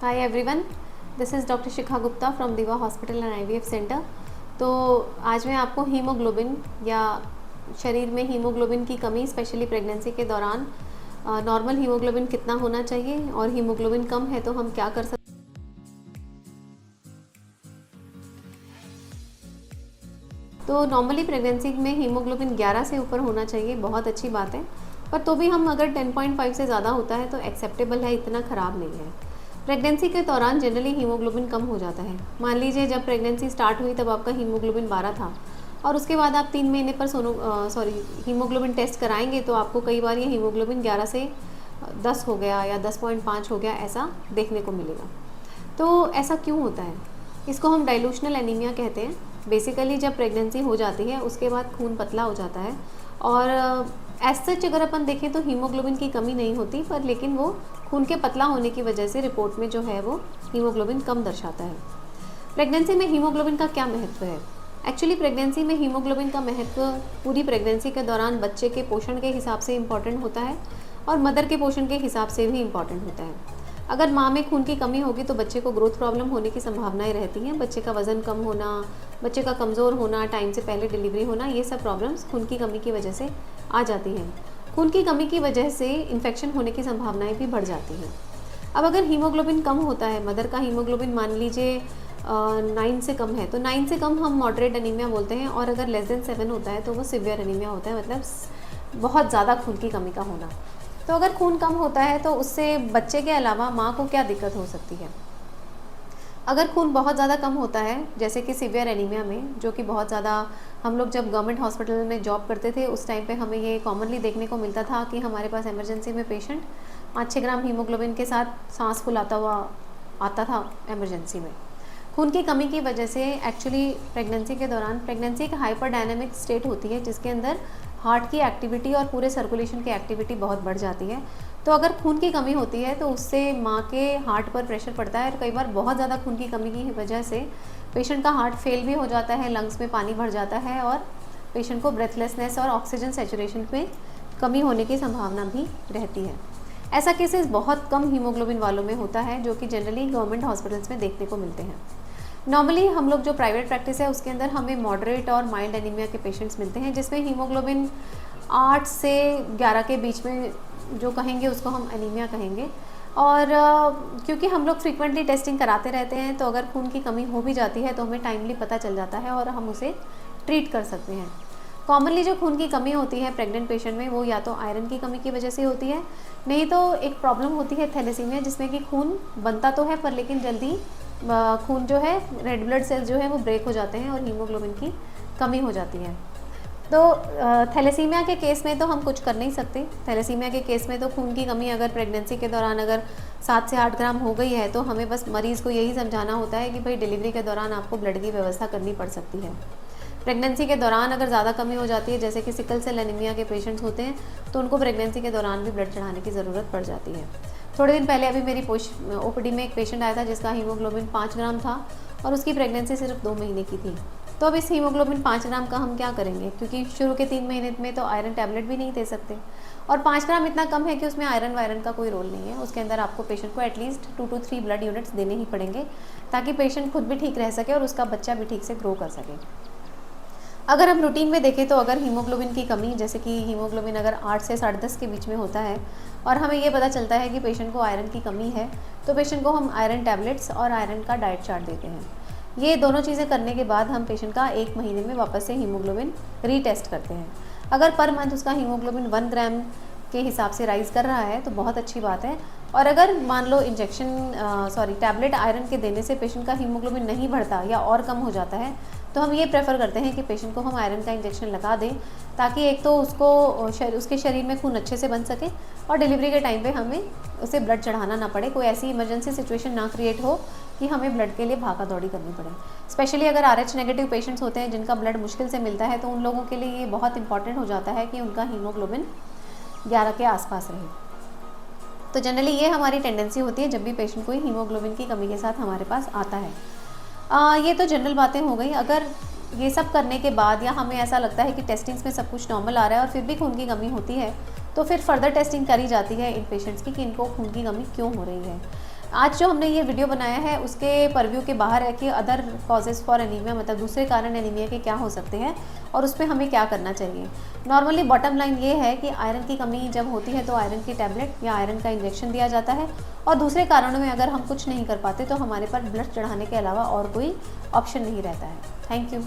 Hi everyone, this is doctor Shikha Gupta from दिवा hospital and IVF centre. तो आज मैं आपको हीमोग्लोबिन या शरीर में हीमोग्लोबिन की कमी स्पेशली प्रेगनेंसी के दौरान नॉर्मल हीमोग्लोबिन कितना होना चाहिए और हीमोग्लोबिन कम है तो हम क्या कर सकते। तो नॉर्मली प्रेगनेंसी में हीमोग्लोबिन 11 से ऊपर होना चाहिए, बहुत अच्छी बात है। पर तो भी हम अगर 10.5 से ज़्यादा होता है तो एक्सेप्टेबल है, इतना ख़राब नहीं है। प्रेगनेंसी के दौरान जनरली हीमोग्लोबिन कम हो जाता है। मान लीजिए जब प्रेगनेंसी स्टार्ट हुई तब आपका हीमोग्लोबिन 12 था और उसके बाद आप 3 महीने पर हीमोग्लोबिन टेस्ट कराएंगे तो आपको कई बार ये हीमोग्लोबिन 11 से 10 हो गया या 10.5 हो गया, ऐसा देखने को मिलेगा। तो ऐसा क्यों होता है? इसको हम डाइल्यूशनल एनीमिया कहते हैं। बेसिकली जब प्रेगनेंसी हो जाती है उसके बाद खून पतला हो जाता है और एज सच अगर अपन देखें तो हीमोग्लोबिन की कमी नहीं होती, पर लेकिन वो खून के पतला होने की वजह से रिपोर्ट में जो है वो हीमोग्लोबिन कम दर्शाता है। प्रेगनेंसी में हीमोग्लोबिन का क्या महत्व है? एक्चुअली प्रेगनेंसी में हीमोग्लोबिन का महत्व पूरी प्रेगनेंसी के दौरान बच्चे के पोषण के हिसाब से इम्पॉर्टेंट होता है और मदर के पोषण के हिसाब से भी इम्पॉर्टेंट होता है। अगर माँ में खून की कमी होगी तो बच्चे को ग्रोथ प्रॉब्लम होने की संभावनाएं रहती हैं। बच्चे का वज़न कम होना, बच्चे का कमज़ोर होना, टाइम से पहले डिलीवरी होना, ये सब प्रॉब्लम्स खून की कमी की वजह से आ जाती हैं। खून की कमी की वजह से इन्फेक्शन होने की संभावनाएं भी बढ़ जाती हैं। अब अगर हीमोग्लोबिन कम होता है, मदर का हीमोग्लोबिन मान लीजिए 9 से कम है, तो 9 से कम हम मॉडरेट एनीमिया बोलते हैं और अगर लेस देन 7 होता है तो वो सिवियर एनीमिया होता है, मतलब बहुत ज़्यादा खून की कमी का होना। तो अगर खून कम होता है तो उससे बच्चे के अलावा माँ को क्या दिक्कत हो सकती है? अगर खून बहुत ज़्यादा कम होता है, जैसे कि सीवियर एनीमिया में, जो कि बहुत ज़्यादा, हम लोग जब गवर्नमेंट हॉस्पिटल में जॉब करते थे उस टाइम पे हमें ये कॉमनली देखने को मिलता था कि हमारे पास इमरजेंसी में पेशेंट 5-6 ग्राम हीमोग्लोबिन के साथ सांस फुलाता हुआ आता था इमरजेंसी में। खून की कमी की वजह से एक्चुअली प्रेगनेंसी के दौरान, प्रेगनेंसी एक हाइपर डायनामिक स्टेट होती है जिसके अंदर हार्ट की एक्टिविटी और पूरे सर्कुलेशन की एक्टिविटी बहुत बढ़ जाती है। तो अगर खून की कमी होती है तो उससे माँ के हार्ट पर प्रेशर पड़ता है और कई बार बहुत ज़्यादा खून की कमी की वजह से पेशेंट का हार्ट फेल भी हो जाता है, लंग्स में पानी भर जाता है और पेशेंट को ब्रेथलेसनेस और ऑक्सीजन सैचुरेशन में कमी होने की संभावना भी रहती है। ऐसा केसेस बहुत कम हीमोग्लोबिन वालों में होता है, जो कि जनरली गवर्नमेंट हॉस्पिटल्स में देखने को मिलते हैं। नॉर्मली हम लोग जो प्राइवेट प्रैक्टिस है उसके अंदर हमें मॉडरेट और माइल्ड एनीमिया के पेशेंट्स मिलते हैं, जिसमें हीमोग्लोबिन 8 से 11 के बीच में जो कहेंगे उसको हम एनीमिया कहेंगे। और क्योंकि हम लोग फ्रीक्वेंटली टेस्टिंग कराते रहते हैं तो अगर खून की कमी हो भी जाती है तो हमें टाइमली पता चल जाता है और हम उसे ट्रीट कर सकते हैं। कॉमनली जो खून की कमी होती है प्रेग्नेंट पेशेंट में, वो या तो आयरन की कमी की वजह से होती है, नहीं तो एक प्रॉब्लम होती है थैलेसीमिया, जिसमें कि खून बनता तो है पर लेकिन जल्दी खून जो है, रेड ब्लड सेल्स जो है वो ब्रेक हो जाते हैं और हीमोग्लोबिन की कमी हो जाती है। तो थैलेसीमिया के केस में तो हम कुछ कर नहीं सकते। थैलेसीमिया के केस में तो खून की कमी अगर प्रेगनेंसी के दौरान अगर 7 से 8 ग्राम हो गई है तो हमें बस मरीज़ को यही समझाना होता है कि भाई डिलीवरी के दौरान आपको ब्लड की व्यवस्था करनी पड़ सकती है। प्रेगनेंसी के दौरान अगर ज़्यादा कमी हो जाती है, जैसे कि सिकल सेल एनीमिया के पेशेंट्स होते हैं, तो उनको प्रेगनेंसी के दौरान भी ब्लड चढ़ाने की ज़रूरत पड़ जाती है। थोड़े दिन पहले अभी मेरी ओपीडी में एक पेशेंट आया था जिसका हीमोग्लोबिन 5 ग्राम था और उसकी प्रेगनेंसी सिर्फ 2 महीने की थी। तो अब इस हीमोग्लोबिन 5 ग्राम का हम क्या करेंगे, क्योंकि शुरू के 3 महीने में तो आयरन टैबलेट भी नहीं दे सकते और 5 ग्राम इतना कम है कि उसमें आयरन वायरन का कोई रोल नहीं है। उसके अंदर आपको पेशेंट को एटलीस्ट 2 to 3 ब्लड यूनिट्स देने ही पड़ेंगे ताकि पेशेंट खुद भी ठीक रह सके और उसका बच्चा भी ठीक से ग्रो कर सके। अगर हम रूटीन में देखें तो अगर हीमोग्लोबिन की कमी, जैसे कि हीमोग्लोबिन अगर 8 से 10.5 के बीच में होता है और हमें ये पता चलता है कि पेशेंट को आयरन की कमी है, तो पेशेंट को हम आयरन टैबलेट्स और आयरन का डाइट चार्ट देते हैं। ये दोनों चीज़ें करने के बाद हम पेशेंट का 1 महीने में वापस से हीमोग्लोबिन रीटेस्ट करते हैं। अगर पर मंथ उसका हीमोग्लोबिन 1 ग्राम के हिसाब से राइज़ कर रहा है तो बहुत अच्छी बात है। और अगर मान लो टैबलेट आयरन के देने से पेशेंट का हीमोग्लोबिन नहीं बढ़ता या और कम हो जाता है, तो हम ये प्रेफर करते हैं कि पेशेंट को हम आयरन का इंजेक्शन लगा दें, ताकि एक तो उसके शरीर में खून अच्छे से बन सके और डिलीवरी के टाइम पे हमें उसे ब्लड चढ़ाना ना पड़े, कोई ऐसी इमरजेंसी सिचुएशन ना क्रिएट हो कि हमें ब्लड के लिए भागा दौड़ी करनी पड़े। स्पेशली अगर RH नेगेटिव पेशेंट्स होते हैं जिनका ब्लड मुश्किल से मिलता है, तो उन लोगों के लिए ये बहुत इंपॉर्टेंट हो जाता है कि उनका हीमोग्लोबिन 11 के आसपास रहे। तो जनरली ये हमारी टेंडेंसी होती है जब भी पेशेंट कोई हीमोग्लोबिन की कमी के साथ हमारे पास आता है। ये तो जनरल बातें हो गई। अगर ये सब करने के बाद या हमें ऐसा लगता है कि टेस्टिंग्स में सब कुछ नॉर्मल आ रहा है और फिर भी खून की कमी होती है, तो फिर फर्दर टेस्टिंग करी जाती है इन पेशेंट्स की कि इनको खून की कमी क्यों हो रही है। आज जो हमने ये वीडियो बनाया है उसके परव्यू के बाहर है कि अदर कॉजेज़ फॉर एनीमिया, मतलब दूसरे कारण एनीमिया के क्या हो सकते हैं और उस पर हमें क्या करना चाहिए। नॉर्मली बॉटम लाइन ये है कि आयरन की कमी जब होती है तो आयरन की टैबलेट या आयरन का इंजेक्शन दिया जाता है, और दूसरे कारणों में अगर हम कुछ नहीं कर पाते तो हमारे पास ब्लड चढ़ाने के अलावा और कोई ऑप्शन नहीं रहता है। Thank you.